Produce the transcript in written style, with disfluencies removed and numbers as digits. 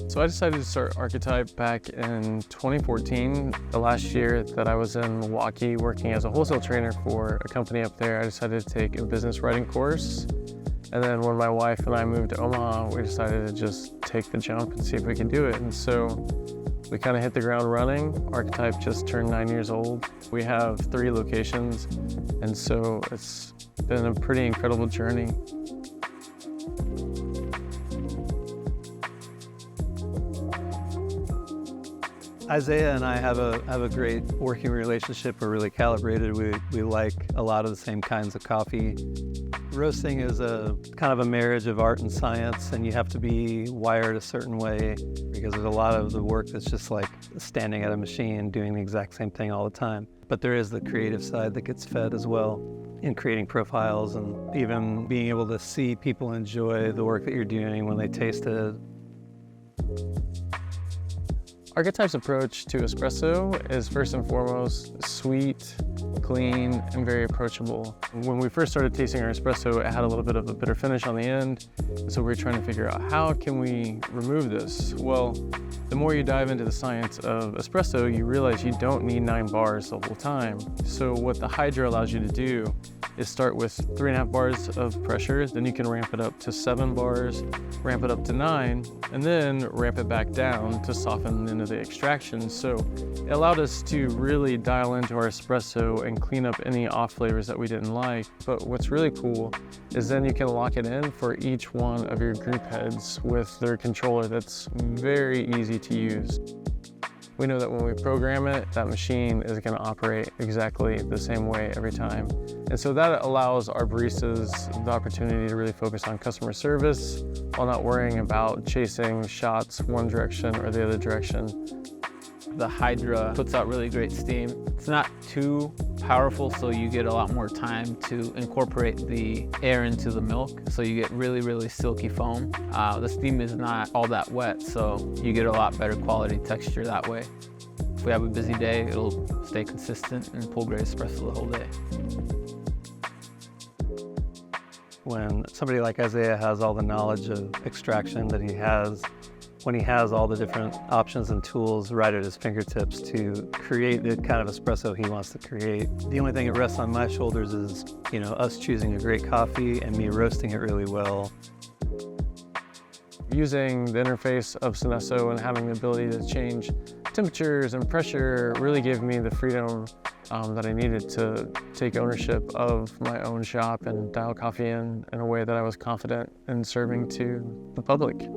So I decided to start Archetype back in 2014. The last year that I was in Milwaukee working as a wholesale trainer for a company up there, I decided to take a business writing course. And then when my wife and I moved to Omaha, we decided to just take the jump and see if we could do it. And so we kind of hit the ground running. Archetype just turned 9 years old. We have 3 locations, and so it's been a pretty incredible journey. Isaiah and I have a great working relationship. We're really calibrated. We like a lot of the same kinds of coffee. Roasting is a kind of a marriage of art and science, and you have to be wired a certain way because there's a lot of the work that's just like standing at a machine doing the exact same thing all the time. But there is the creative side that gets fed as well in creating profiles and even being able to see people enjoy the work that you're doing when they taste it. Archetype's approach to espresso is first and foremost sweet, clean, and very approachable. When we first started tasting our espresso, it had a little bit of a bitter finish on the end. So we were trying to figure out, how can we remove this? Well, the more you dive into the science of espresso, you realize you don't need 9 bars the whole time. So what the Hydra allows you to do is start with 3.5 bars of pressure, then you can ramp it up to 7 bars, ramp it up to 9, and then ramp it back down to soften into the extraction. So it allowed us to really dial into our espresso and clean up any off flavors that we didn't like. But what's really cool is then you can lock it in for each one of your group heads with their controller that's very easy to use. We know that when we program it, that machine is going to operate exactly the same way every time. And so that allows our baristas the opportunity to really focus on customer service while not worrying about chasing shots one direction or the other direction. The Hydra puts out really great steam. It's not too powerful, so you get a lot more time to incorporate the air into the milk, so you get really, really silky foam. The steam is not all that wet, so you get a lot better quality texture that way. If we have a busy day, it'll stay consistent and pull great espresso the whole day. When somebody like Isaiah has all the knowledge of extraction that he has, when he has all the different options and tools right at his fingertips to create the kind of espresso he wants to create, the only thing that rests on my shoulders is, us choosing a great coffee and me roasting it really well. Using the interface of Synesso and having the ability to change temperatures and pressure really gave me the freedom that I needed to take ownership of my own shop and dial coffee in a way that I was confident in serving to the public.